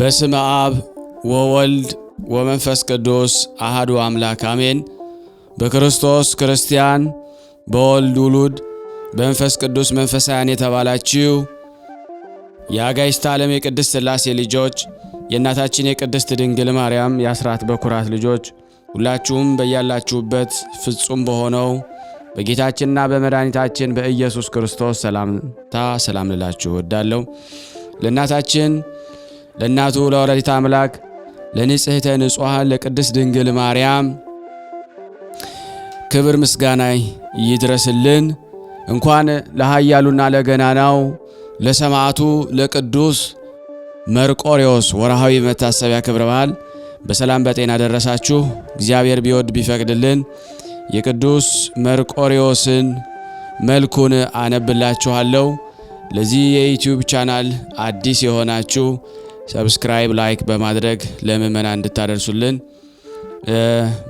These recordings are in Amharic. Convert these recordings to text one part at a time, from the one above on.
በስመ አብ ወወልድ ወመንፈስ ቅዱስ አሐዱ አምላክ አሜን። በክርስቶስ ክርስቲያን በወልድ ውሉድ በመንፈስ ቅዱስ መንፈሳውያን የተባላችሁ የአጋዕዝተ ዓለም የቅድስት ሥላሴ ልጆች የእናታችን የቅድስት ድንግል ማርያም የአስራት በኩራት ልጆች ሁላችሁም በያላችሁበት ፍጹም በሆነው በጌታችንና በመድኃኒታችን በኢየሱስ ክርስቶስ ሰላም ልላችሁ እወዳለሁ። ለእናታችን ለእናቱ ለወላዲተ አምላክ ለንጽሕተ ንጹሐን ለቅድስት ድንግል ማርያም ክብር ምስጋና ይድረስልን። እንኳን ለኃያሉና ለገናናው ለሰማዕቱ ለቅዱስ መርቆሬዎስ ወርሃዊ መታሰቢያ ክብረ በዓል በሰላም በጤና ደረሳችሁ። እግዚአብሔር ቢወድ ቢፈቅድልን የቅዱስ መርቆሬዎስን መልኩን አነብላችኋለሁ። ለዚህ የዩቲዩብ ቻናል አዲስ የሆናችሁ ሰብስክራይብ፣ ላይክ በማድረግ ለምእመናን እንድታደርሱልን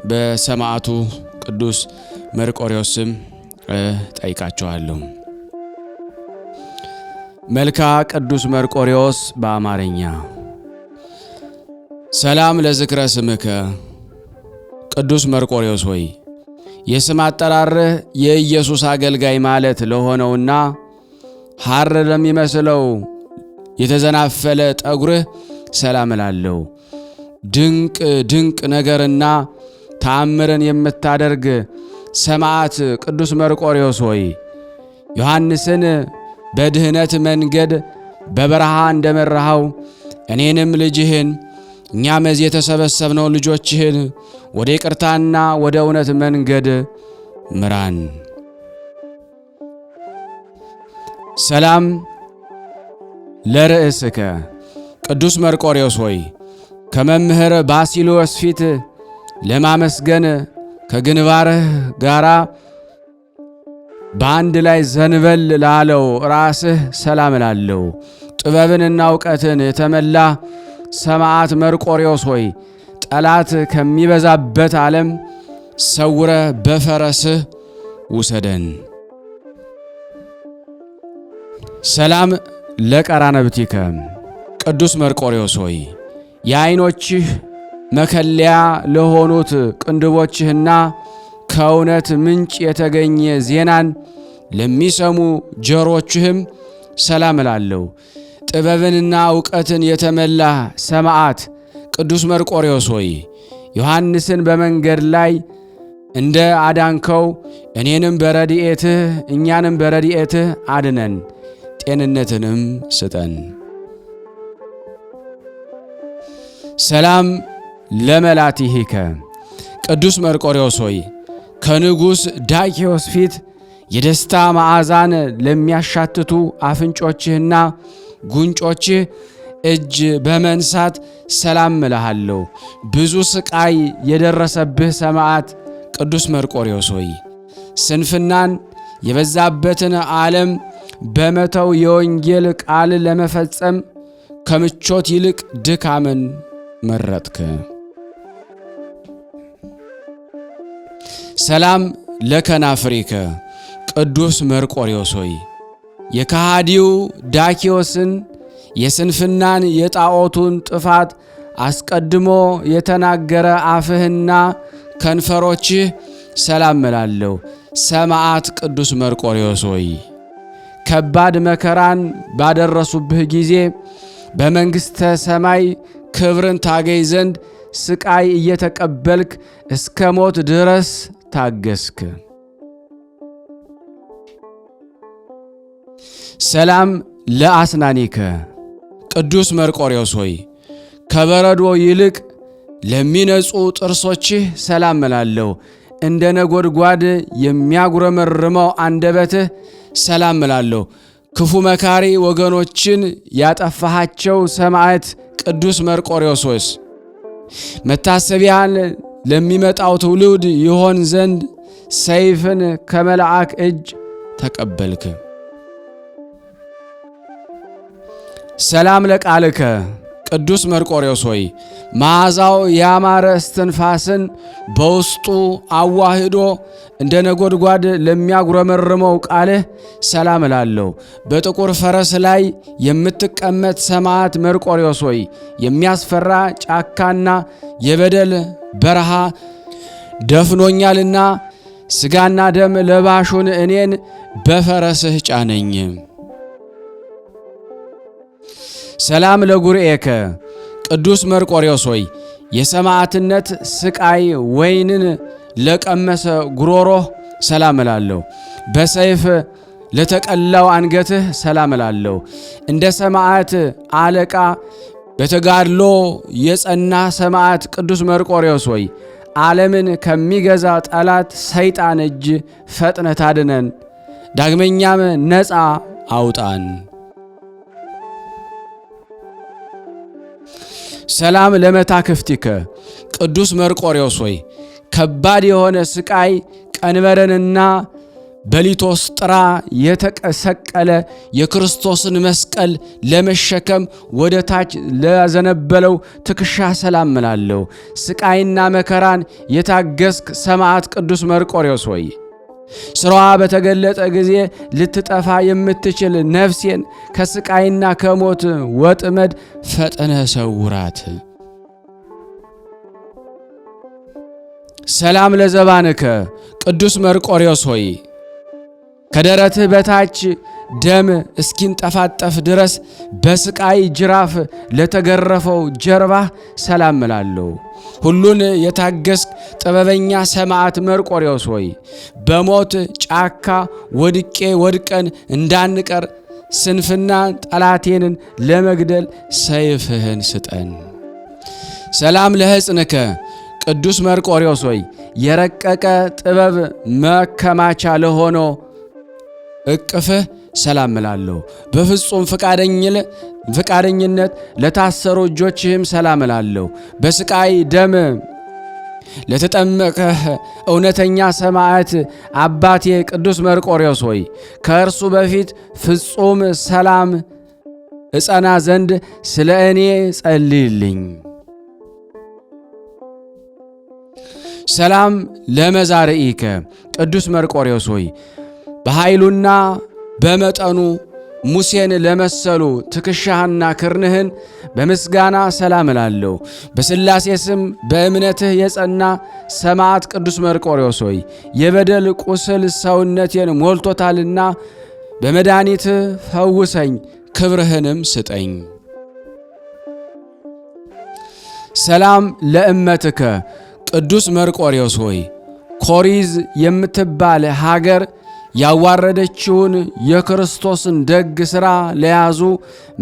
በሰማዕቱ ቅዱስ መርቆሬዎስ ስም ጠይቃችኋለሁ። መልክአ ቅዱስ መርቆሬዎስ በአማርኛ። ሰላም ለዝክረ ስምከ ቅዱስ መርቆሬዎስ ሆይ የስም አጠራርህ የኢየሱስ አገልጋይ ማለት ለሆነውና ሐር ለሚመስለው የተዘናፈለ ጠጉርህ ሰላም እላለሁ። ድንቅ ነገርና ተአምርን የምታደርግ ሰማዕት ቅዱስ መርቆሬዎስ ሆይ ዮሐንስን በድህነት መንገድ በበረሃ እንደመራኸው እኔንም ልጅህን እኛም እዚህ የተሰበሰብነው ልጆችህን ወደ ይቅርታና ወደ እውነት መንገድ ምራን። ሰላም ለርእስከ ቅዱስ መርቆሬዎስ ሆይ ከመምህር ባሲሎስ ፊት ለማመስገን ከግንባርህ ጋራ በአንድ ላይ ዘንበል ላለው ራስህ ሰላም እላለሁ። ጥበብንና እውቀትን የተመላ ሰማዕት መርቆሬዎስ ሆይ ጠላት ከሚበዛበት ዓለም ሰውረህ በፈረስህ ውሰደን። ሰላም ለቀራነብቲከ ቅዱስ መርቆሬዎስ ሆይ የዓይኖችህ መከለያ ለሆኑት ቅንድቦችህና ከእውነት ምንጭ የተገኘ ዜናን ለሚሰሙ ጆሮችህም ሰላም እላለሁ። ጥበብንና እውቀትን የተመላ ሰማዕት ቅዱስ መርቆሬዎስ ሆይ ዮሐንስን በመንገድ ላይ እንደ አዳንከው እኛንም በረድኤትህ አድነን፣ ጤንነትንም ስጠን። ሰላም ለመላቲሂከ ቅዱስ መርቆሬዎስ ሆይ ከንጉሥ ዳኪዎስ ፊት የደስታ መዓዛን ለሚያሻትቱ አፍንጮችህና ጉንጮችህ እጅ በመንሳት ሰላም እልሃለሁ። ብዙ ስቃይ የደረሰብህ ሰማዕት ቅዱስ መርቆሬዎስ ሆይ ስንፍናን የበዛበትን ዓለም በመተው የወንጌል ቃል ለመፈጸም ከምቾት ይልቅ ድካምን መረጥክ። ሰላም ለከናፍሪከ ቅዱስ መርቆሬዎስ ሆይ የከሃዲው ዳኪዎስን የስንፍናን የጣዖቱን ጥፋት አስቀድሞ የተናገረ አፍህና ከንፈሮችህ ሰላም እላለሁ። ሰማዕት ቅዱስ መርቆሬዎስ ሆይ ከባድ መከራን ባደረሱብህ ጊዜ በመንግሥተ ሰማይ ክብርን ታገኝ ዘንድ ስቃይ እየተቀበልክ እስከ ሞት ድረስ ታገስክ። ሰላም ለአስናኒከ ቅዱስ መርቆሬዎስ ሆይ ከበረዶ ይልቅ ለሚነጹ ጥርሶችህ ሰላም እላለሁ። እንደ ነጎድጓድ የሚያጉረመርመው አንደበትህ ሰላም እላለሁ። ክፉ መካሪ ወገኖችን ያጠፋሃቸው ሰማዕት ቅዱስ መርቆሬዎስ ሆይ መታሰቢያን ለሚመጣው ትውልድ ይሆን ዘንድ ሰይፍን ከመልአክ እጅ ተቀበልክ። ሰላም ለቃልከ ቅዱስ መርቆሬዎስ ሆይ መዓዛው ያማረ እስትንፋስን በውስጡ አዋህዶ እንደ ነጎድጓድ ለሚያጉረመርመው ቃልህ ሰላም እላለሁ። በጥቁር ፈረስ ላይ የምትቀመጥ ሰማዕት መርቆሬዎስ ሆይ የሚያስፈራ ጫካና የበደል በረሃ ደፍኖኛልና ሥጋና ደም ለባሹን እኔን በፈረስህ ጫነኝ። ሰላም ለጉርኤከ ቅዱስ መርቆሬዎስ ሆይ የሰማዕትነት ስቃይ ወይንን ለቀመሰ ጉሮሮህ ሰላም እላለሁ። በሰይፍ ለተቀላው አንገትህ ሰላም እላለሁ። እንደ ሰማዕት አለቃ በተጋድሎ የጸና ሰማዕት ቅዱስ መርቆሬዎስ ሆይ ዓለምን ከሚገዛ ጠላት ሰይጣን እጅ ፈጥነህ ታድነን፣ ዳግመኛም ነፃ አውጣን። ሰላም ለመታክፍቲከ ቅዱስ መርቆሬዎስ ሆይ ከባድ የሆነ ስቃይ ቀንበርንና በሊቶስጥራ የተሰቀለ የክርስቶስን መስቀል ለመሸከም ወደ ታች ለዘነበለው ትከሻ ሰላም እላለሁ። ስቃይና መከራን የታገስክ ሰማዕት ቅዱስ መርቆሬዎስ ሆይ ስራዋ በተገለጠ ጊዜ ልትጠፋ የምትችል ነፍሴን ከስቃይና ከሞት ወጥመድ ፈጥነ ሰውራት። ሰላም ለዘባንከ ቅዱስ መርቆሬዎስ ሆይ ከደረትህ በታች ደም እስኪንጠፋጠፍ ድረስ በስቃይ ጅራፍ ለተገረፈው ጀርባህ ሰላም እላለሁ። ሁሉን የታገስክ ጥበበኛ ሰማዕት መርቆሬዎስ ሆይ በሞት ጫካ ወድቀን እንዳንቀር ስንፍና ጠላቴንን ለመግደል ሰይፍህን ስጠን። ሰላም ለሕፅንከ ቅዱስ መርቆሬዎስ ሆይ የረቀቀ ጥበብ መከማቻ ለሆነው እቅፍህ ሰላም እላለሁ። በፍጹም ፈቃደኝነት ለታሰሩ እጆችህም ሰላም እላለሁ። በስቃይ ደም ለተጠመቀህ እውነተኛ ሰማዕት አባቴ ቅዱስ መርቆሬዎስ ሆይ ከእርሱ በፊት ፍጹም ሰላም እጸና ዘንድ ስለ እኔ ጸልይልኝ። ሰላም ለመዛርኢከ ቅዱስ መርቆሬዎስ ሆይ በኃይሉና በመጠኑ ሙሴን ለመሰሉ ትከሻህና ክርንህን በምስጋና ሰላም እላለሁ። በሥላሴ ስም በእምነትህ የጸና ሰማዕት ቅዱስ መርቆሬዎስ ሆይ የበደል ቁስል ሰውነቴን ሞልቶታልና በመድኃኒትህ ፈውሰኝ፣ ክብርህንም ስጠኝ። ሰላም ለእመትከ ቅዱስ መርቆሬዎስ ሆይ ኮሪዝ የምትባል ሀገር ያዋረደችውን የክርስቶስን ደግ ሥራ ለያዙ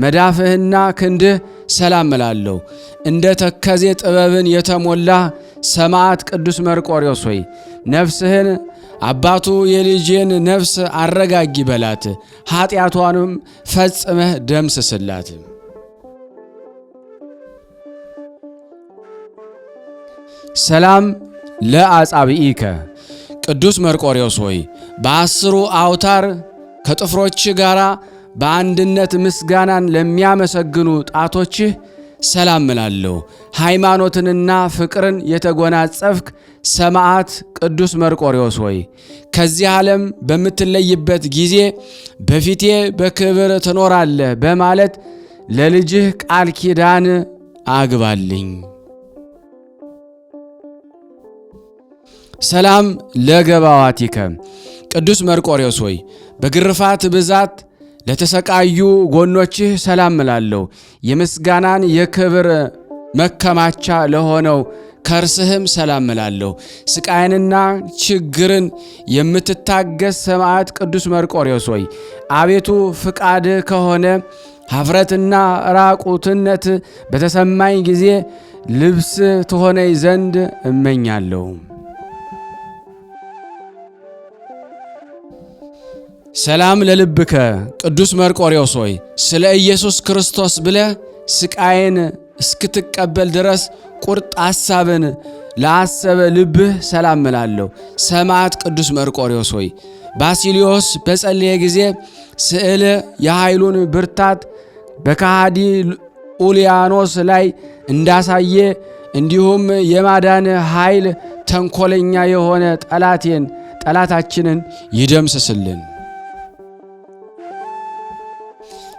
መዳፍህና ክንድህ ሰላም እላለሁ። እንደ ተከዜ ጥበብን የተሞላ ሰማዕት ቅዱስ መርቆሬዎስ ሆይ ነፍስህን አባቱ የልጄን ነፍስ አረጋጊ በላት፣ ኃጢአቷንም ፈጽመህ ደምስስላት። ሰላም ለአጻብኢከ ቅዱስ መርቆሬዎስ ሆይ በአስሩ አውታር ከጥፍሮች ጋር በአንድነት ምስጋናን ለሚያመሰግኑ ጣቶችህ ሰላም እላለሁ። ሃይማኖትንና ፍቅርን የተጎናጸፍክ ሰማዕት ቅዱስ መርቆሬዎስ ሆይ ከዚህ ዓለም በምትለይበት ጊዜ በፊቴ በክብር ትኖራለህ በማለት ለልጅህ ቃል ኪዳን አግባልኝ። ሰላም ለገባዋቲከ ቅዱስ መርቆሬዎስ ሆይ በግርፋት ብዛት ለተሰቃዩ ጎኖችህ ሰላም እላለሁ። የምስጋናን የክብር መከማቻ ለሆነው ከርስህም ሰላም እላለሁ። ስቃይንና ችግርን የምትታገስ ሰማዕት ቅዱስ መርቆሬዎስ ሆይ አቤቱ ፍቃድ ከሆነ ኀፍረትና ራቁትነት በተሰማኝ ጊዜ ልብስ ትሆነኝ ዘንድ እመኛለሁ። ሰላም ለልብከ ቅዱስ መርቆሬዎስ ሆይ ስለ ኢየሱስ ክርስቶስ ብለህ ስቃይን እስክትቀበል ድረስ ቁርጥ ሐሳብን ለአሰበ ልብህ ሰላም እላለሁ። ሰማዕት ቅዱስ መርቆሬዎስ ሆይ ባሲሊዮስ በጸለየ ጊዜ ስዕል የኃይሉን ብርታት በካሃዲ ኡልያኖስ ላይ እንዳሳየ እንዲሁም የማዳን ኃይል ተንኮለኛ የሆነ ጠላታችንን ይደምስስልን።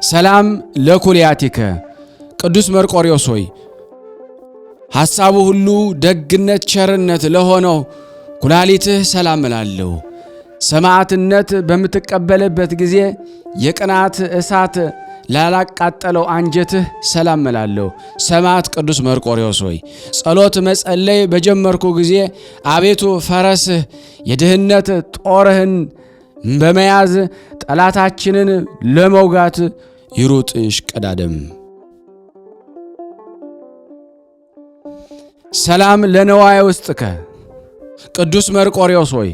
ሰላም ለኩልያቲከ ቅዱስ መርቆሬዎስ ሆይ ሐሳቡ ሁሉ ደግነት፣ ቸርነት ለሆነው ኩላሊትህ ሰላም እላለሁ። ሰማዕትነት በምትቀበልበት ጊዜ የቅናት እሳት ላላቃጠለው አንጀትህ ሰላም እላለሁ። ሰማዕት ቅዱስ መርቆሬዎስ ሆይ ጸሎት መጸለይ በጀመርኩ ጊዜ አቤቱ ፈረስህ የድህነት ጦርህን በመያዝ ጠላታችንን ለመውጋት ይሩጥ ይሽቀዳደም። ሰላም ለነዋየ ውስጥከ ቅዱስ መርቆሬዎስ ሆይ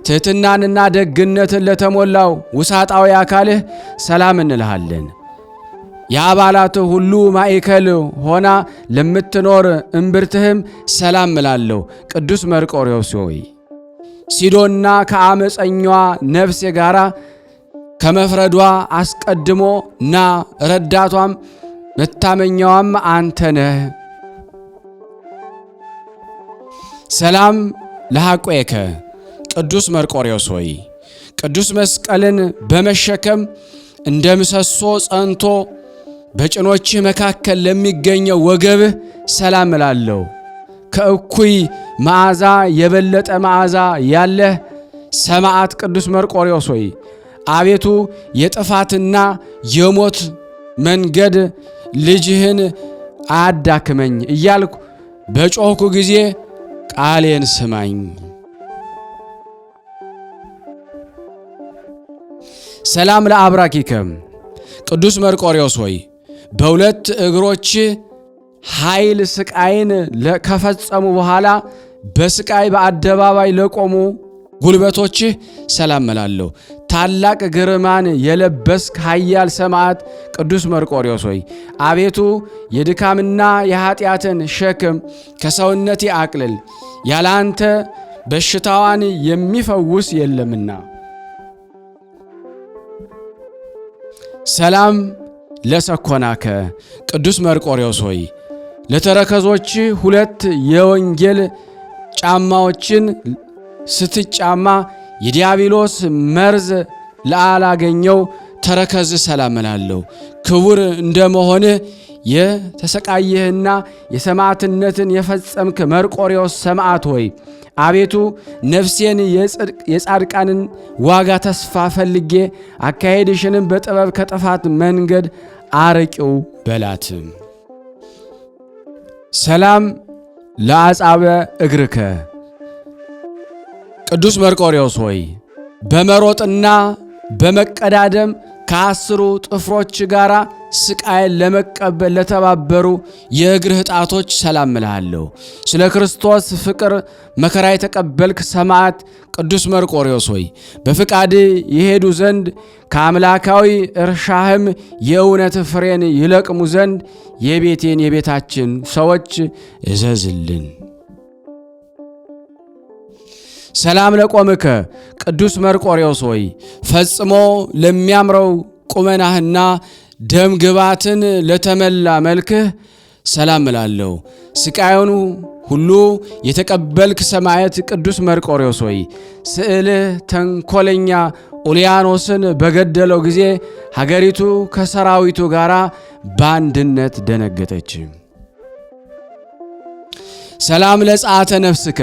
ትሕትናንና ደግነትን ለተሞላው ውሳጣዊ አካልህ ሰላም እንልሃለን። የአባላትህ ሁሉ ማዕከል ሆና ለምትኖር እምብርትህም ሰላም እላለሁ። ቅዱስ መርቆሬዎስ ሆይ ሲዶና ከአመፀኛዋ ነፍሴ ጋር ከመፍረዷ አስቀድሞ ና፣ ረዳቷም መታመኛዋም አንተ ነህ። ሰላም ለሐቆከ ቅዱስ መርቆሬዎስ ሆይ ቅዱስ መስቀልን በመሸከም እንደ ምሰሶ ጸንቶ በጭኖችህ መካከል ለሚገኘው ወገብህ ሰላም እላለሁ። ከእኩይ መዓዛ የበለጠ መዓዛ ያለህ ሰማዕት ቅዱስ መርቆሬዎስ ሆይ አቤቱ የጥፋትና የሞት መንገድ ልጅህን አያዳክመኝ እያልኩ በጮኽኩ ጊዜ ቃሌን ስማኝ። ሰላም ለአብራኪከ ቅዱስ መርቆሬዎስ ሆይ በሁለት እግሮች ኃይል ስቃይን ከፈጸሙ በኋላ በስቃይ በአደባባይ ለቆሙ ጉልበቶችህ ሰላም እላለሁ። ታላቅ ግርማን የለበስክ ኃያል ሰማዕት ቅዱስ መርቆሬዎስ ሆይ አቤቱ የድካምና የኃጢአትን ሸክም ከሰውነቴ አቅልል፣ ያለ አንተ በሽታዋን የሚፈውስ የለምና። ሰላም ለሰኮናከ ቅዱስ መርቆሬዎስ ሆይ ለተረከዞች ሁለት የወንጌል ጫማዎችን ስትጫማ የዲያብሎስ መርዝ ላላገኘው ተረከዝ ሰላም እላለሁ። ክቡር እንደመሆንህ የተሰቃየህና የሰማዕትነትን የፈጸምክ መርቆሬዎስ ሰማዕት ሆይ አቤቱ ነፍሴን የጻድቃንን ዋጋ ተስፋ ፈልጌ አካሄድሽንም በጥበብ ከጥፋት መንገድ አርቂው በላት። ሰላም ለአጻበ እግርከ ቅዱስ መርቆሬዎስ ሆይ በመሮጥና በመቀዳደም ከአስሩ ጥፍሮች ጋር ስቃይን ለመቀበል ለተባበሩ የእግርህ ጣቶች ሰላም እልሃለሁ። ስለ ክርስቶስ ፍቅር መከራ የተቀበልክ ሰማዕት ቅዱስ መርቆሬዎስ ሆይ በፍቃድ ይሄዱ ዘንድ ከአምላካዊ እርሻህም የእውነት ፍሬን ይለቅሙ ዘንድ የቤታችን ሰዎች እዘዝልን። ሰላም ለቆምከ ቅዱስ መርቆሬዎስ ሆይ ፈጽሞ ለሚያምረው ቁመናህና ደም ግባትን ለተመላ መልክህ ሰላም እላለሁ። ስቃዩን ሁሉ የተቀበልክ ሰማዕት ቅዱስ መርቆሬዎስ ሆይ ስዕልህ ተንኮለኛ ኡልያኖስን በገደለው ጊዜ ሀገሪቱ ከሰራዊቱ ጋር በአንድነት ደነገጠች። ሰላም ለጸአተ ነፍስከ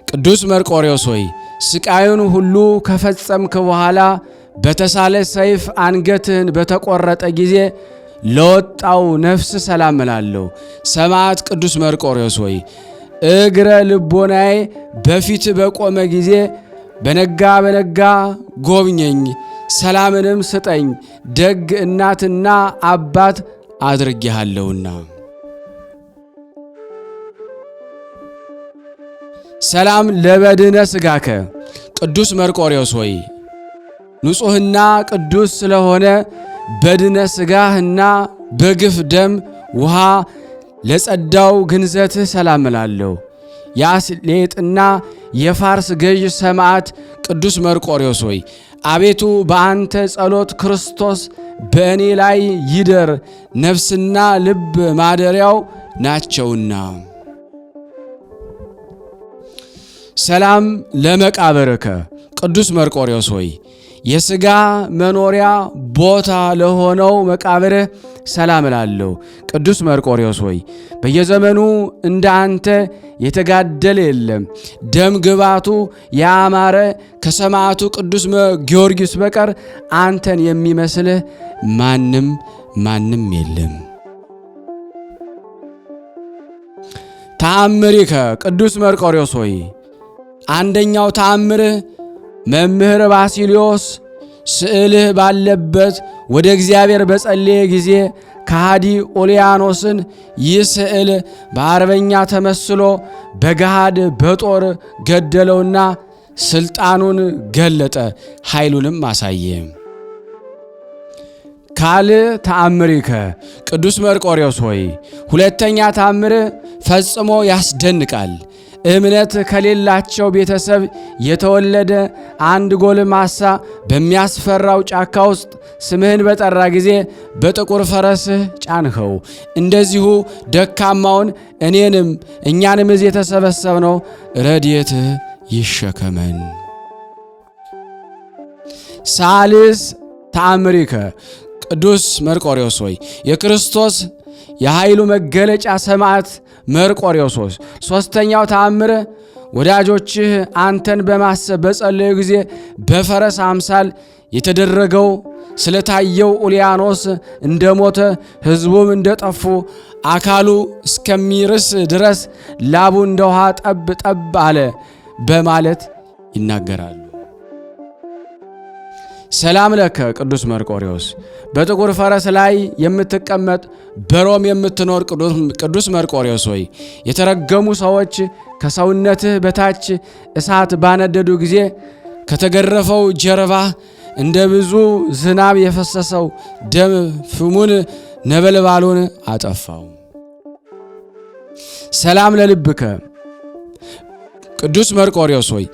ቅዱስ መርቆሬዎስ ሆይ ስቃዩን ሁሉ ከፈጸምክ በኋላ በተሳለ ሰይፍ አንገትህን በተቆረጠ ጊዜ ለወጣው ነፍስ ሰላም እላለሁ። ሰማዕት ቅዱስ መርቆሬዎስ ሆይ እግረ ልቦናዬ በፊት በቆመ ጊዜ በነጋ ጎብኘኝ፣ ሰላምንም ስጠኝ፣ ደግ እናትና አባት አድርጌሃለሁና። ሰላም ለበድነ ሥጋከ ቅዱስ መርቆሬዎስ ሆይ ንጹሕና ቅዱስ ስለሆነ በድነ ሥጋህና በግፍ ደም ውሃ ለጸዳው ግንዘትህ ሰላም እላለሁ። የአስሌጥና የፋርስ ገዥ ሰማዕት ቅዱስ መርቆሬዎስ ሆይ አቤቱ በአንተ ጸሎት ክርስቶስ በእኔ ላይ ይደር፣ ነፍስና ልብ ማደሪያው ናቸውና። ሰላም ለመቃብርከ ቅዱስ መርቆሬዎስ ሆይ የሥጋ መኖሪያ ቦታ ለሆነው መቃብርህ ሰላም እላለሁ። ቅዱስ መርቆሬዎስ ሆይ በየዘመኑ እንደ አንተ የተጋደለ የለም። ደም ግባቱ ያማረ ከሰማዕቱ ቅዱስ ጊዮርጊስ በቀር አንተን የሚመስልህ ማንም የለም። ተአምሪከ ቅዱስ መርቆሬዎስ ሆይ አንደኛው ተአምርህ መምህር ባሲሊዮስ ስዕልህ ባለበት ወደ እግዚአብሔር በጸለየ ጊዜ ከሃዲ ኦልያኖስን ይህ ስዕል በአርበኛ ተመስሎ በገሃድ በጦር ገደለውና ስልጣኑን ገለጠ፣ ኃይሉንም አሳየ። ካል ተአምሪከ ቅዱስ መርቆሬዎስ ሆይ ሁለተኛ ተአምር ፈጽሞ ያስደንቃል። እምነት ከሌላቸው ቤተሰብ የተወለደ አንድ ጎልማሳ በሚያስፈራው ጫካ ውስጥ ስምህን በጠራ ጊዜ በጥቁር ፈረስህ ጫንኸው። እንደዚሁ ደካማውን እኛንም እዚህ የተሰበሰብነው ረድኤትህ ይሸከመን። ሳልስ ተአምሪከ ቅዱስ መርቆሬዎስ ሆይ የክርስቶስ የኃይሉ መገለጫ ሰማዕት መርቆሬዎስ ሆይ ሦስተኛው ተአምር ወዳጆችህ አንተን በማሰብ በጸለዩ ጊዜ በፈረስ አምሳል የተደረገው ስለታየው ኡልያኖስ እንደሞተ ሕዝቡም እንደጠፉ አካሉ እስከሚርስ ድረስ ላቡ እንደ ውሃ ጠብ ጠብ አለ በማለት ይናገራሉ። ሰላም ለከ ቅዱስ መርቆሬዎስ በጥቁር ፈረስ ላይ የምትቀመጥ በሮም የምትኖር ቅዱስ መርቆሬዎስ ሆይ የተረገሙ ሰዎች ከሰውነትህ በታች እሳት ባነደዱ ጊዜ ከተገረፈው ጀርባ እንደ ብዙ ዝናብ የፈሰሰው ደም ፍሙን ነበልባሉን አጠፋው። ሰላም ለልብከ ቅዱስ መርቆሬዎስ ሆይ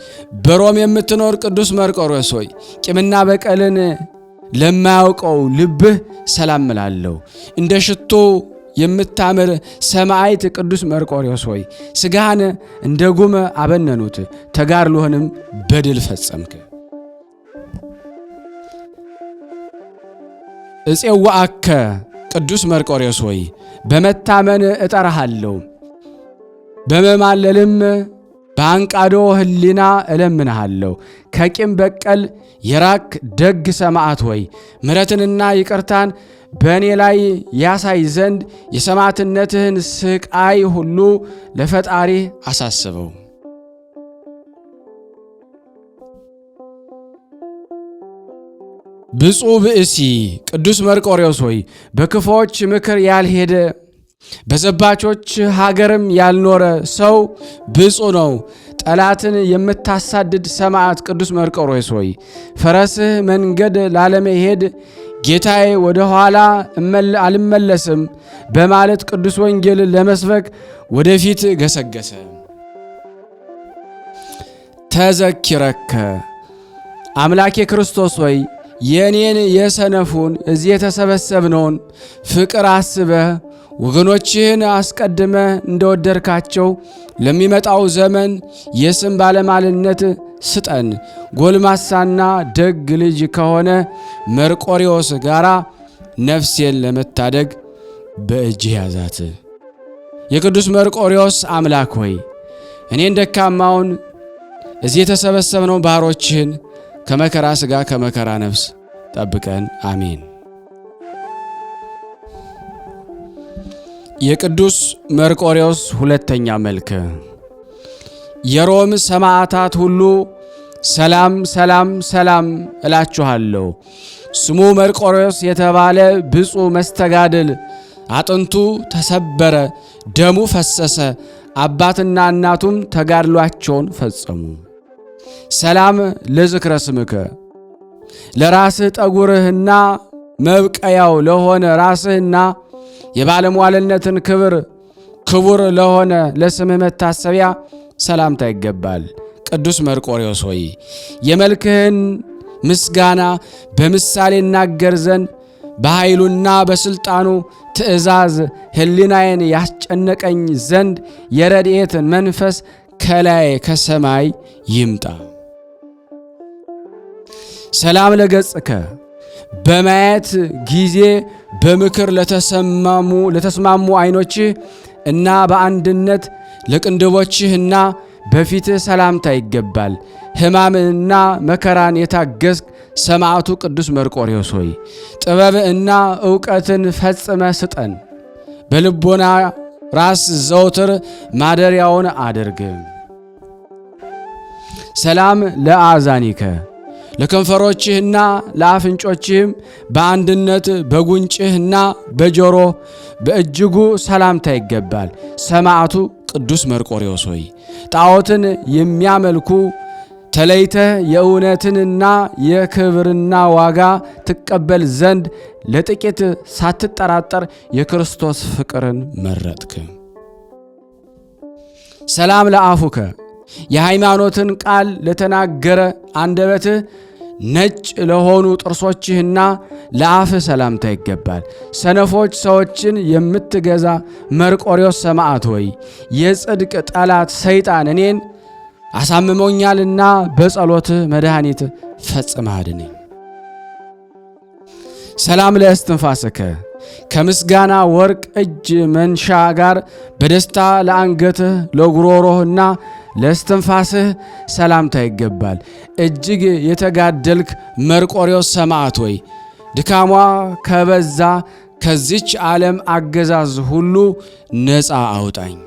በሮም የምትኖር ቅዱስ መርቆሬዎስ ሆይ ቂምና በቀልን ለማያውቀው ልብህ ሰላም እላለሁ። እንደ ሽቶ የምታምር ሰማዕት ቅዱስ መርቆሬዎስ ሆይ ሥጋህን እንደ ጉም አበነኑት፣ ተጋድሎህንም በድል ፈጸምክ። እፄዋአከ ቅዱስ መርቆሬዎስ ሆይ በመታመን እጠራሃለሁ፣ በመማለልም በአንቃዶ ሕሊና እለምንሃለሁ። ከቂም በቀል የራክ ደግ ሰማዕት ሆይ ምሕረትንና ይቅርታን በእኔ ላይ ያሳይ ዘንድ የሰማዕትነትህን ስቃይ ሁሉ ለፈጣሪ አሳስበው። ብፁዕ ብእሲ ቅዱስ መርቆሬዎስ ሆይ በክፉዎች ምክር ያልሄደ በዘባቾች ሀገርም ያልኖረ ሰው ብፁዕ ነው። ጠላትን የምታሳድድ ሰማዕት ቅዱስ መርቆሬዎስ ሆይ ፈረስህ መንገድ ላለመሄድ ጌታዬ ወደ ኋላ አልመለስም በማለት ቅዱስ ወንጌል ለመስበክ ወደፊት ገሰገሰ። ተዘኪረከ አምላኬ ክርስቶስ ሆይ የኔን የሰነፉን እዚህ የተሰበሰብነውን ፍቅር አስበህ ወገኖችህን አስቀድመ እንደወደድካቸው ለሚመጣው ዘመን የስም ባለሟልነት ስጠን። ጎልማሳና ደግ ልጅ ከሆነ መርቆሬዎስ ጋራ ነፍሴን ለመታደግ በእጅህ ያዛት። የቅዱስ መርቆሬዎስ አምላክ ሆይ እኔን ደካማውን እዚህ የተሰበሰብነው ባሮችህን ከመከራ ሥጋ ከመከራ ነፍስ ጠብቀን፣ አሜን። የቅዱስ መርቆሬዎስ ሁለተኛ መልክ። የሮም ሰማዕታት ሁሉ ሰላም ሰላም ሰላም እላችኋለሁ። ስሙ መርቆሬዎስ የተባለ ብፁዕ መስተጋድል አጥንቱ ተሰበረ፣ ደሙ ፈሰሰ። አባትና እናቱም ተጋድሏቸውን ፈጸሙ። ሰላም ለዝክረ ስምከ ለራስህ ጠጉርህና መብቀያው ለሆነ ራስህና የባለሟልነትን ክቡር ለሆነ ለስምህ መታሰቢያ ሰላምታ ይገባል። ቅዱስ መርቆሬዎስ ሆይ የመልክህን ምስጋና በምሳሌ እናገር ዘንድ በኃይሉና በሥልጣኑ ትእዛዝ ሕሊናዬን ያስጨነቀኝ ዘንድ የረድኤት መንፈስ ከላይ ከሰማይ ይምጣ። ሰላም ለገጽከ በማየት ጊዜ በምክር ለተስማሙ ዓይኖችህ እና በአንድነት ለቅንድቦችህና በፊትህ ሰላምታ ይገባል። ሕማምና መከራን የታገስክ ሰማዕቱ ቅዱስ መርቆሬዎስ ሆይ ጥበብና ዕውቀትን ፈጽመ ስጠን። በልቦና ራስ ዘውትር ማደሪያውን አድርግ። ሰላም ለአዛኒከ ለከንፈሮችህና ለአፍንጮችህም በአንድነት በጉንጭህና በጆሮ በእጅጉ ሰላምታ ይገባል። ሰማዕቱ ቅዱስ መርቆሬዎስ ሆይ ጣዖትን የሚያመልኩ ተለይተህ የእውነትንና የክብርና ዋጋ ትቀበል ዘንድ ለጥቂት ሳትጠራጠር የክርስቶስ ፍቅርን መረጥክ። ሰላም ለአፉከ የሃይማኖትን ቃል ለተናገረ አንደበትህ ነጭ ለሆኑ ጥርሶችህና ለአፍህ ሰላምታ ይገባል። ሰነፎች ሰዎችን የምትገዛ መርቆሬዎስ ሰማዕት ሆይ የጽድቅ ጠላት ሰይጣን እኔን አሳምሞኛልና በጸሎትህ መድኃኒት ፈጽመህ አድነኝ። ሰላም ለእስትንፋስከ ከምስጋና ወርቅ እጅ መንሻ ጋር በደስታ ለአንገትህ ለጉሮሮህና ለእስትንፋስህ ሰላምታ ይገባል። እጅግ የተጋደልክ መርቆሬዎስ ሰማዕት ሆይ ድካሟ ከበዛ ከዚች ዓለም አገዛዝ ሁሉ ነፃ አውጣኝ።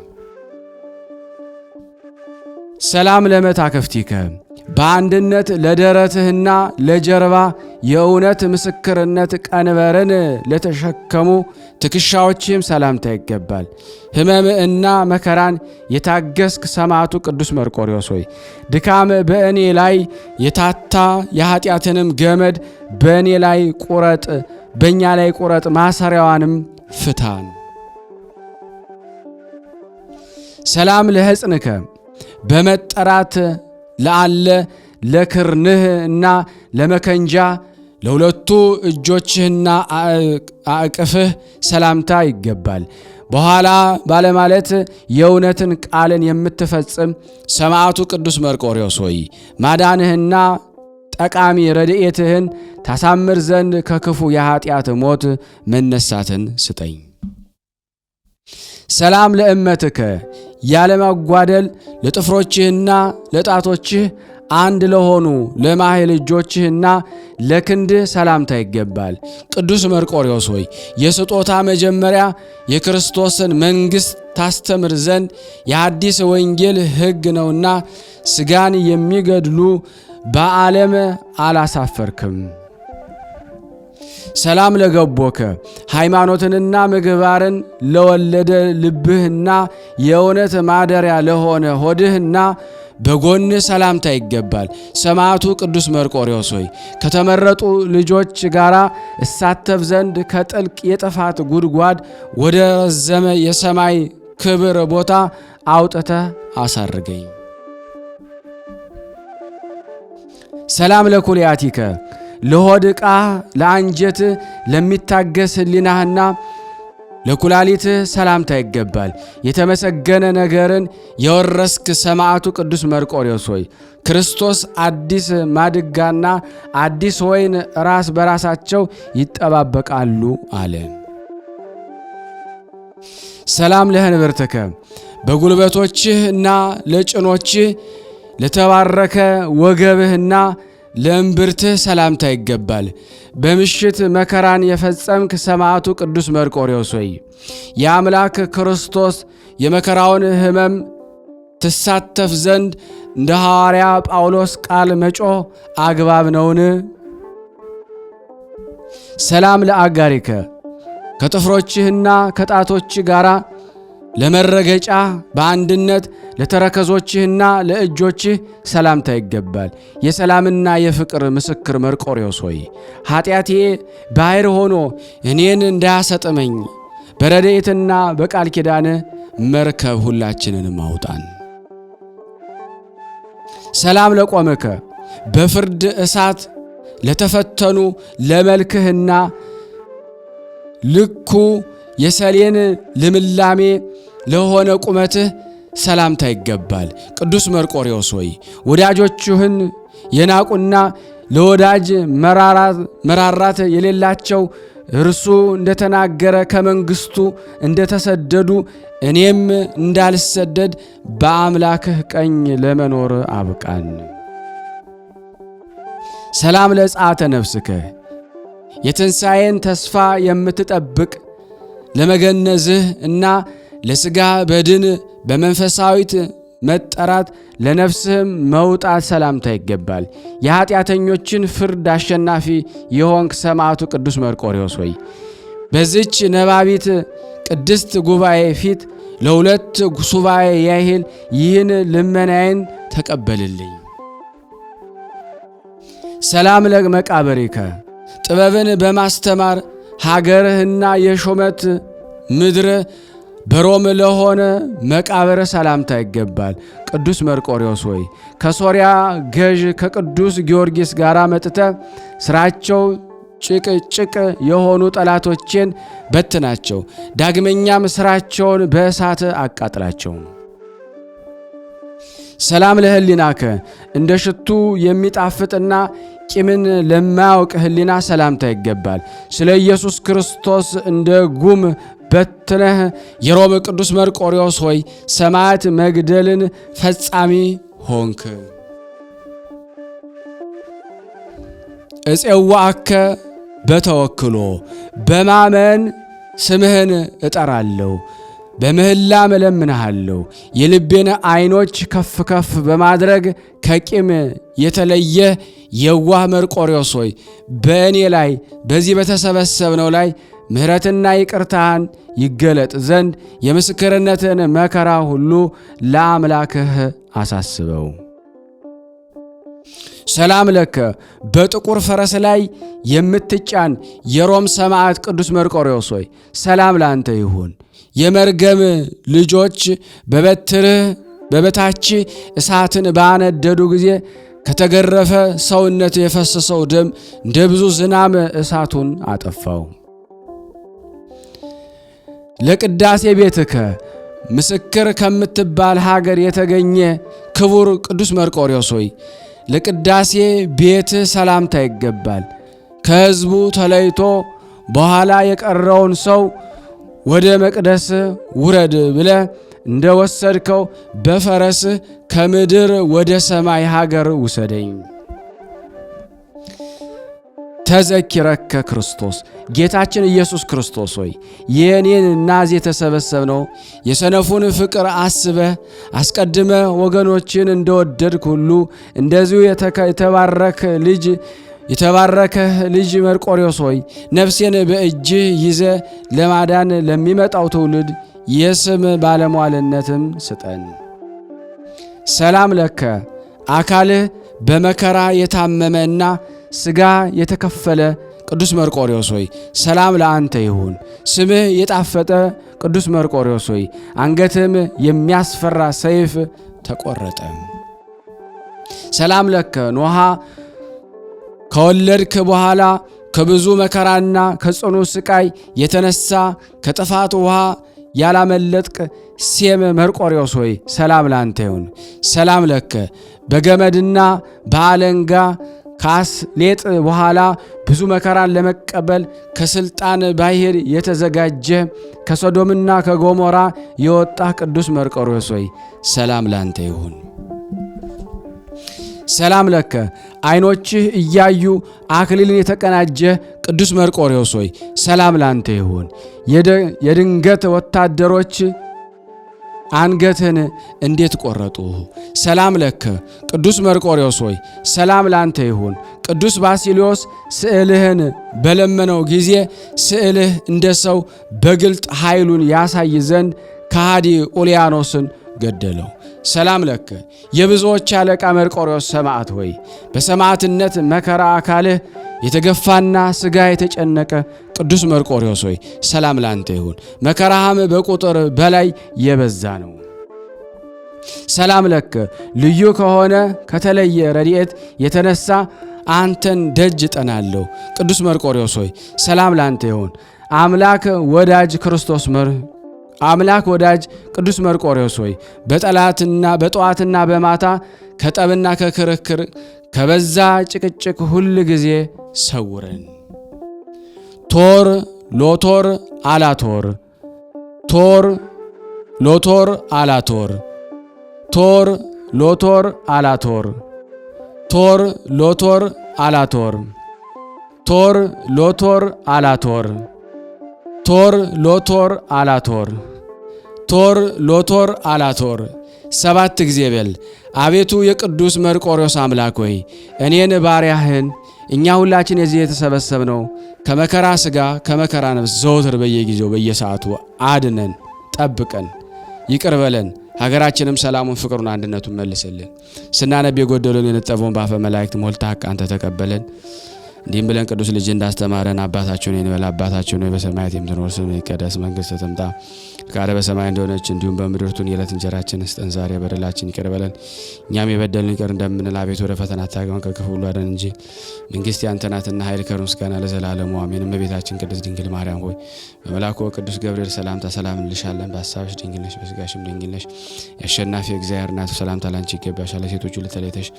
ሰላም ለመታከፍቲከ በአንድነት ለደረትህና ለጀርባ የእውነት ምስክርነት ቀንበርን ለተሸከሙ ትከሻዎችህም ሰላምታ ይገባል። ሕመምና መከራን የታገስክ ሰማዕቱ ቅዱስ መርቆሬዎስ ሆይ ድካም በእኔ ላይ የታታ የኃጢአትንም ገመድ በእኔ ላይ ቁረጥ፣ በእኛ ላይ ቁረጥ፣ ማሰሪያዋንም ፍታን። ሰላም ለሕፅንከ በመጠራት ለአለ ለክርንህ እና ለመከንጃ ለሁለቱ እጆችህና አቅፍህ ሰላምታ ይገባል። በኋላ ባለማለት የእውነትን ቃልን የምትፈጽም ሰማዕቱ ቅዱስ መርቆሬዎስ ሆይ ማዳንህና ጠቃሚ ረድኤትህን ታሳምር ዘንድ ከክፉ የኃጢአት ሞት መነሳትን ስጠኝ። ሰላም ለእመትከ ያለማጓደል ለጥፍሮችህና ለጣቶችህ አንድ ለሆኑ ለማህል እጆችህና ለክንድህ ሰላምታ ይገባል። ቅዱስ መርቆሬዎስ ሆይ የስጦታ መጀመሪያ የክርስቶስን መንግሥት ታስተምር ዘንድ የአዲስ ወንጌል ሕግ ነውና ሥጋን የሚገድሉ በዓለም አላሳፈርክም። ሰላም ለገቦከ ሃይማኖትንና ምግባርን ለወለደ ልብህና የእውነት ማደሪያ ለሆነ ሆድህና በጎንህ ሰላምታ ይገባል። ሰማዕቱ ቅዱስ መርቆሬዎስ ሆይ ከተመረጡ ልጆች ጋር እሳተፍ ዘንድ ከጥልቅ የጥፋት ጉድጓድ ወደ ረዘመ የሰማይ ክብር ቦታ አውጥተህ አሳርገኝ። ሰላም ለኩልያቲከ ለሆድ ዕቃ ለአንጀት ለሚታገስ ሕሊናህና ለኩላሊትህ ሰላምታ ይገባል። የተመሰገነ ነገርን የወረስክ ሰማዕቱ ቅዱስ መርቆሬዎስ ሆይ ክርስቶስ አዲስ ማድጋና አዲስ ወይን ራስ በራሳቸው ይጠባበቃሉ አለ። ሰላም ለህንብርትከ በጉልበቶችህና ለጭኖችህ ለተባረከ ወገብህና ለእምብርትህ ሰላምታ ይገባል። በምሽት መከራን የፈጸምክ ሰማዕቱ ቅዱስ መርቆሬዎስ ሆይ የአምላክ ክርስቶስ የመከራውን ሕመም ትሳተፍ ዘንድ እንደ ሐዋርያ ጳውሎስ ቃል መጮህ አግባብ ነውን? ሰላም ለአጋሪከ ከጥፍሮችህና ከጣቶች ጋር ለመረገጫ በአንድነት ለተረከዞችህና ለእጆችህ ሰላምታ ይገባል። የሰላምና የፍቅር ምስክር መርቆሬዎስ ሆይ ኃጢአቴ ባሕር ሆኖ እኔን እንዳያሰጥመኝ በረድኤትና በቃል ኪዳን መርከብ ሁላችንንም አውጣን። ሰላም ለቆምከ በፍርድ እሳት ለተፈተኑ ለመልክህና ልኩ የሰሌን ልምላሜ ለሆነ ቁመትህ ሰላምታ ይገባል። ቅዱስ መርቆሬዎስ ሆይ ወዳጆችህን የናቁና ለወዳጅ መራራት የሌላቸው እርሱ እንደተናገረ ከመንግስቱ እንደተሰደዱ እኔም እንዳልሰደድ በአምላክህ ቀኝ ለመኖር አብቃን። ሰላም ለጸአተ ነፍስከ የትንሣኤን ተስፋ የምትጠብቅ ለመገነዝህ እና ለሥጋ በድን በመንፈሳዊት መጠራት ለነፍስህም መውጣት ሰላምታ ይገባል። የኃጢአተኞችን ፍርድ አሸናፊ የሆንክ ሰማዕቱ ቅዱስ መርቆሬዎስ ሆይ በዚች ነባቢት ቅድስት ጉባኤ ፊት ለሁለት ሱባኤ ያህል ይህን ልመናዬን ተቀበልልኝ። ሰላም ለመቃብሪከ ጥበብን በማስተማር ሀገርህና የሾመት ምድር በሮም ለሆነ መቃብር ሰላምታ ይገባል። ቅዱስ መርቆሬዎስ ሆይ ከሶርያ ገዥ ከቅዱስ ጊዮርጊስ ጋር መጥተ ስራቸው ጭቅጭቅ የሆኑ ጠላቶቼን በትናቸው፣ ዳግመኛም ስራቸውን በእሳት አቃጥላቸው። ሰላም ለህሊናከ እንደ ሽቱ የሚጣፍጥና ቂምን ለማያውቅ ህሊና ሰላምታ ይገባል። ስለ ኢየሱስ ክርስቶስ እንደ ጉም በትነህ የሮም ቅዱስ መርቆሬዎስ ሆይ ሰማዕት መግደልን ፈጻሚ ሆንክ። እፄዋአከ በተወክሎ በማመን ስምህን እጠራለሁ፣ በምህላም እለምንሃለሁ። የልቤን ዓይኖች ከፍ ከፍ በማድረግ ከቂም የተለየ የዋህ መርቆሬዎስ ሆይ በእኔ ላይ በዚህ በተሰበሰብነው ላይ ምሕረትና ይቅርታህን ይገለጥ ዘንድ የምስክርነትን መከራ ሁሉ ለአምላክህ አሳስበው። ሰላም ለከ በጥቁር ፈረስ ላይ የምትጫን የሮም ሰማዕት ቅዱስ መርቆሬዎስ ሆይ ሰላም ላንተ ይሁን። የመርገም ልጆች በበትርህ በበታች እሳትን ባነደዱ ጊዜ ከተገረፈ ሰውነት የፈሰሰው ደም እንደ ብዙ ዝናም እሳቱን አጠፋው። ለቅዳሴ ቤትከ ምስክር ከምትባል ሀገር የተገኘ ክቡር ቅዱስ መርቆሬዎስ ሆይ ለቅዳሴ ቤት ሰላምታ ይገባል። ከሕዝቡ ተለይቶ በኋላ የቀረውን ሰው ወደ መቅደስ ውረድ ብለ እንደ ወሰድከው በፈረስህ ከምድር ወደ ሰማይ ሀገር ውሰደኝ። ተዘኪረከ ክርስቶስ ጌታችን ኢየሱስ ክርስቶስ ሆይ የኔን ናዝ የተሰበሰብነው የሰነፉን ፍቅር አስበህ አስቀድመ ወገኖችን እንደወደድክ ሁሉ እንደዚሁ የተባረከህ ልጅ መርቆሬዎስ ሆይ ነፍሴን በእጅህ ይዘ ለማዳን ለሚመጣው ትውልድ የስም ባለሟልነትም ስጠን። ሰላም ለከ አካልህ በመከራ የታመመና ሥጋ የተከፈለ ቅዱስ መርቆሬዎስ ሆይ ሰላም ለአንተ ይሁን። ስምህ የጣፈጠ ቅዱስ መርቆሬዎስ ሆይ አንገትህም የሚያስፈራ ሰይፍ ተቆረጠ። ሰላም ለከ ኖሃ ከወለድክ በኋላ ከብዙ መከራና ከጽኑ ስቃይ የተነሳ ከጥፋት ውሃ ያላመለጥክ ሴም መርቆሬዎስ ሆይ ሰላም ላንተ ይሁን። ሰላም ለከ በገመድና በአለንጋ ከአስሌጥ በኋላ ብዙ መከራን ለመቀበል ከስልጣን ባሕር የተዘጋጀ ከሶዶምና ከጎሞራ የወጣ ቅዱስ መርቆሬዎስ ሆይ ሰላም ላንተ ይሁን። ሰላም ለከ ዓይኖችህ እያዩ አክሊልን የተቀናጀ ቅዱስ መርቆሬዎስ ሆይ ሰላም ላንተ ይሁን። የድንገት ወታደሮች አንገትን እንዴት ቆረጡ! ሰላም ለከ ቅዱስ መርቆሬዎስ ሆይ ሰላም ላንተ ይሁን። ቅዱስ ባሲሊዮስ ስዕልህን በለመነው ጊዜ ስዕልህ እንደ ሰው በግልጥ ኃይሉን ያሳይ ዘንድ ከሃዲ ኡልያኖስን ገደለው። ሰላም ለከ የብዙዎች አለቃ መርቆሬዎስ ሰማዕት ሆይ በሰማዕትነት መከራ አካልህ የተገፋና ሥጋ የተጨነቀ ቅዱስ መርቆሬዎስ ሆይ ሰላም ላንተ ይሁን። መከራህም በቁጥር በላይ የበዛ ነው። ሰላም ለከ ልዩ ከሆነ ከተለየ ረድኤት የተነሳ አንተን ደጅ እጠናለሁ። ቅዱስ መርቆሬዎስ ሆይ ሰላም ላንተ ይሁን። አምላክ ወዳጅ ቅዱስ መርቆሬዎስ ሆይ በጠዋትና በማታ ከጠብና ከክርክር ከበዛ ጭቅጭቅ ሁል ጊዜ ሰውረን። ቶር ሎቶር አላቶር ቶር ሎቶር አላቶር ቶር ሎቶር አላቶር ቶር ሎቶር አላቶር ቶር ሎቶር አላቶር ቶር ሎቶር አላቶር ቶር ሎቶር አላቶር 7 ጊዜ በል። አቤቱ የቅዱስ መርቆሬዎስ አምላክ ሆይ እኔን ባሪያህን እኛ ሁላችን የዚህ የተሰበሰብነው ከመከራ ሥጋ ከመከራ ነፍስ ዘወትር በየጊዜው በየሰዓቱ አድነን፣ ጠብቀን፣ ይቅር በለን። ሀገራችንም ሰላሙን፣ ፍቅሩን፣ አንድነቱን መልስልን። ስናነብ የጎደሉን የነጠበውን በአፈ መላእክት ሞልተህ አንተ ተቀበለን። እንዲህም ብለን ቅዱስ ልጅ እንዳስተማረን አባታችን እንበል። አባታችን ሆይ በሰማያት የምትኖር ስምህ ይቀደስ፣ መንግሥትህ ትምጣ፣ ፈቃድህ በሰማይ እንደሆነች እንዲሁም በምድር ትሁን። የዕለት እንጀራችንን ስጠን ዛሬ፣ በደላችንን ይቅር በለን እኛም የበደሉንን ይቅር እንደምንል። አቤቱ ወደ ፈተና አታግባን ከክፉ ሁሉ አድነን እንጂ መንግሥት ያንተ ናትና ኃይል፣ ክብር፣ ምስጋና ለዘላለሙ አሜን። እመቤታችን ቅድስት ድንግል ማርያም ሆይ በመልአኩ ቅዱስ ገብርኤል ሰላምታ ሰላም እንልሻለን። በሐሳብሽ ድንግል ነሽ፣ በሥጋሽም ድንግል ነሽ። የአሸናፊ እግዚአብሔር እናት ሰላምታ ላንቺ ይገባሻል። ሴቶች ሁሉ ተለይተሽ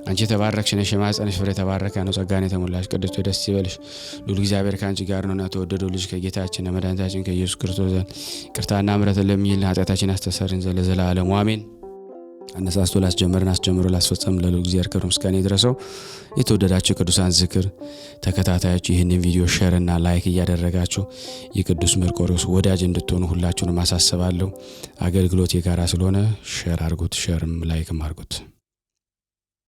አንቺ የተባረክሽ ነሽ፣ የማኅፀንሽ ፍሬ የተባረከ ነው። ጸጋን የተሞላሽ ቅድስት ሆይ ደስ ይበልሽ፣ ልዑል እግዚአብሔር ከአንቺ ጋር ነውና የተወደደው ልጅ ከጌታችን መድኃኒታችን ከኢየሱስ ክርስቶስ ዘንድ ይቅርታና ምሕረትን ለሚል ኃጢአታችን ያስተሰርይን ዘንድ ለዘላለሙ አሜን። አነሳስቶ ላስጀመረን አስጀምሮ ላስፈጸም ለልዑል እግዚአብሔር ክብር ምስጋና ይድረሰው። የተወደዳችሁ ቅዱሳን ዝክር ተከታታዮች ይህንን ቪዲዮ ሼር እና ላይክ እያደረጋችሁ የቅዱስ መርቆሬዎስ ወዳጅ እንድትሆኑ ሁላችሁንም አሳስባለሁ። አገልግሎት የጋራ ስለሆነ ሼር አድርጉት፣ ሼርም ላይክም አድርጉት።